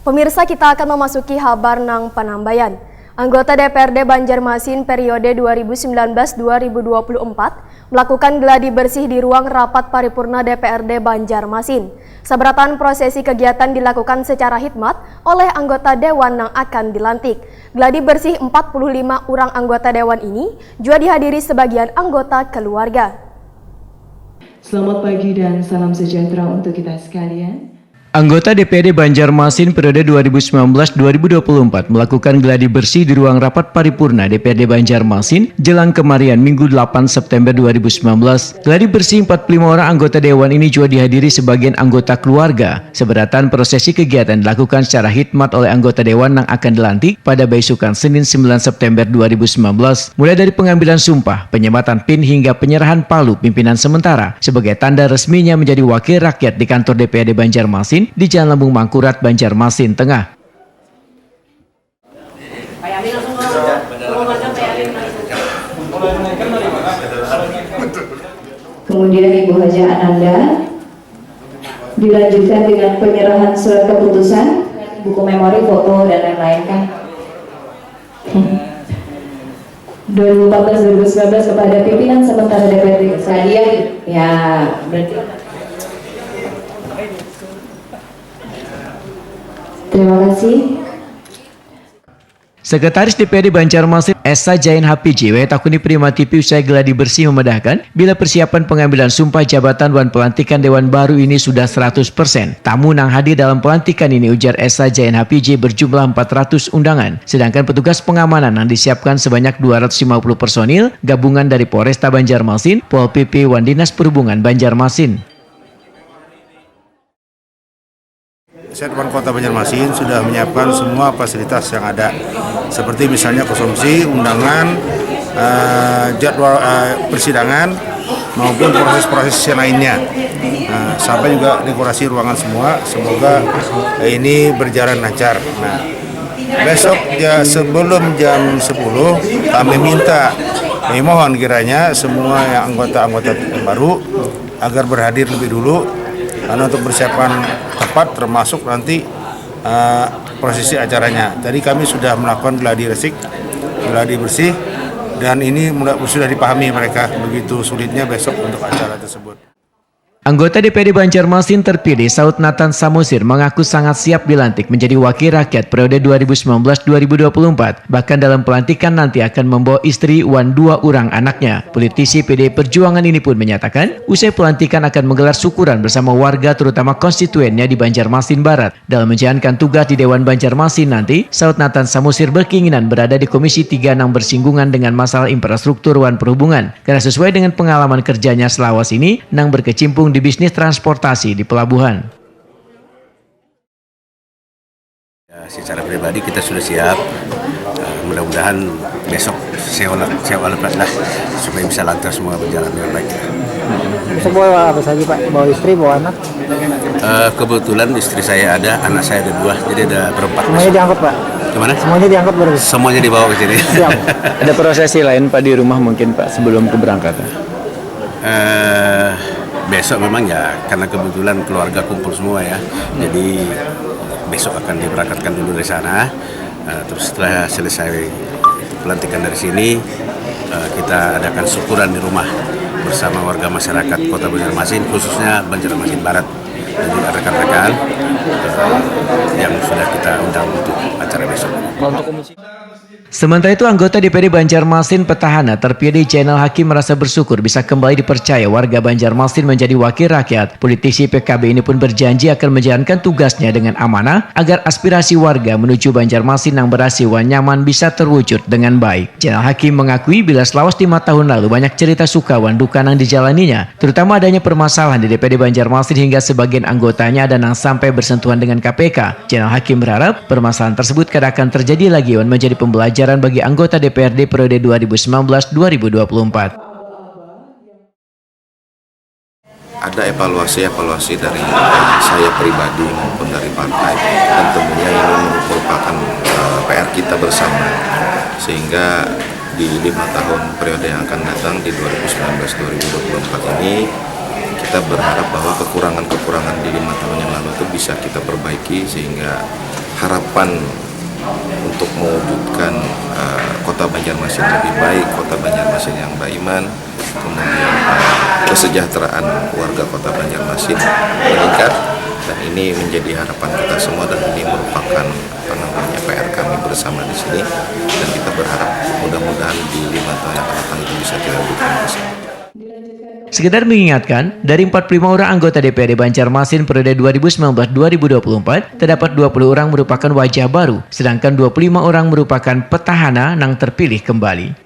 Pemirsa, kita akan memasuki kabar nang penambayan. Anggota DPRD Banjarmasin periode 2019-2024 melakukan gladi bersih di ruang rapat paripurna DPRD Banjarmasin. Seberatan prosesi kegiatan dilakukan secara hikmat oleh anggota dewan yang akan dilantik. Gladi bersih 45 orang anggota dewan ini juga dihadiri sebagian anggota keluarga. Selamat pagi dan salam sejahtera untuk kita sekalian. Anggota DPRD Banjarmasin periode 2019-2024 melakukan gladi bersih di ruang rapat paripurna DPRD Banjarmasin jelang kemarian Minggu 8 September 2019. Gladi bersih 45 orang anggota dewan ini juga dihadiri sebagian anggota keluarga. Seberatan prosesi kegiatan dilakukan secara hikmat oleh anggota dewan yang akan dilantik pada besokan Senin 9 September 2019. Mulai dari pengambilan sumpah, penyematan PIN hingga penyerahan palu pimpinan sementara sebagai tanda resminya menjadi wakil rakyat di kantor DPRD Banjarmasin di Jalan Lambung Mangkurat, Banjarmasin Tengah. Kemudian Ibu Haja Ananda dilanjutkan dengan penyerahan surat keputusan, buku memori, foto dan lain-lain kan. 2014-2019 kepada pimpinan sementara DPRD sekalian, ya berarti. Terima kasih. Sekretaris DPRD Banjarmasin Esa Jain Hapiji Takuni Prima TV usai gladi bersih memedahkan bila persiapan pengambilan sumpah jabatan dan pelantikan dewan baru ini sudah 100%. Tamu yang hadir dalam pelantikan ini, ujar Esa Jain Hapiji, berjumlah 400 undangan. Sedangkan petugas pengamanan yang disiapkan sebanyak 250 personil gabungan dari Polresta Banjarmasin, Pol PP, dan Dinas Perhubungan Banjarmasin. Setwan Kota Banjarmasin sudah menyiapkan semua fasilitas yang ada, seperti misalnya konsumsi, undangan, jadwal persidangan, maupun proses-proses yang lainnya. Sampai juga dekorasi ruangan semua, semoga ini berjalan lancar. Nah, besok ya sebelum jam 10 kami mohon kiranya semua yang anggota-anggota baru agar berhadir lebih dulu, karena untuk persiapan tepat termasuk nanti prosesi acaranya. Tadi kami sudah melakukan gladi bersih, dan ini sudah dipahami mereka begitu sulitnya besok untuk acara tersebut. Anggota DPRD Banjarmasin terpilih Saud Nathan Samosir mengaku sangat siap dilantik menjadi wakil rakyat periode 2019-2024. Bahkan dalam pelantikan nanti akan membawa istri dan 2 orang anaknya. Politisi PDI Perjuangan ini pun menyatakan usai pelantikan akan menggelar syukuran bersama warga terutama konstituennya di Banjarmasin Barat. Dalam menjalankan tugas di Dewan Banjarmasin nanti, Saud Nathan Samosir berkeinginan berada di Komisi 3 yang bersinggungan dengan masalah infrastruktur dan perhubungan. Karena sesuai dengan pengalaman kerjanya selawas ini, nang berkecimpung di bisnis transportasi di pelabuhan. Ya, secara pribadi kita sudah siap. Mudah-mudahan besok seolah lah supaya bisa lancar semua berjalan dengan baik. Semua apa saja Pak? Bawa istri, bawa anak? Kebetulan istri saya ada, anak saya ada 2, jadi ada berempat. Semuanya diangkut Pak? Gimana? Semuanya diangkut berarti? Semuanya dibawa ke sini. Siap. Ada prosesi lain Pak di rumah mungkin Pak sebelum keberangkatan? Besok memang ya, karena kebetulan keluarga kumpul semua ya, jadi besok akan diberangkatkan dulu dari sana. Terus setelah selesai pelantikan dari sini, kita adakan syukuran di rumah bersama warga masyarakat Kota Banjarmasin, khususnya Banjarmasin Barat, dan juga rekan-rekan yang sudah kita undang untuk acara besok. Sementara itu, anggota DPRD Banjarmasin petahana terpilih Zainal Hakim merasa bersyukur bisa kembali dipercaya warga Banjarmasin menjadi wakil rakyat. Politisi PKB ini pun berjanji akan menjalankan tugasnya dengan amanah agar aspirasi warga menuju Banjarmasin yang berhasil dan nyaman bisa terwujud dengan baik. Zainal Hakim mengakui bila selawas 5 tahun lalu banyak cerita suka dan duka yang dijalaninya, terutama adanya permasalahan di DPRD Banjarmasin hingga sebagian anggotanya ada yang sampai bersentuhan dengan KPK. Zainal Hakim berharap permasalahan tersebut tidak akan terjadi lagi dan menjadi pembelajaran bagi anggota DPRD periode 2019-2024. Ada evaluasi dari saya pribadi maupun dari partai, dan tentunya ini merupakan PR kita bersama, sehingga di 5 tahun periode yang akan datang di 2019-2024 ini kita berharap bahwa kekurangan-kekurangan di 5 tahun yang lalu itu bisa kita perbaiki, sehingga harapan untuk mewujudkan kota Banjarmasin lebih baik, kota Banjarmasin yang beriman, kemudian kesejahteraan warga kota Banjarmasin meningkat, dan ini menjadi harapan kita semua, dan ini merupakan PR kami bersama di sini, dan kita berharap mudah-mudahan di 5 tahun yang akan datang itu bisa kita wujudkan bersama. Sekedar mengingatkan, dari 45 orang anggota DPRD Banjarmasin periode 2019-2024, terdapat 20 orang merupakan wajah baru, sedangkan 25 orang merupakan petahana yang terpilih kembali.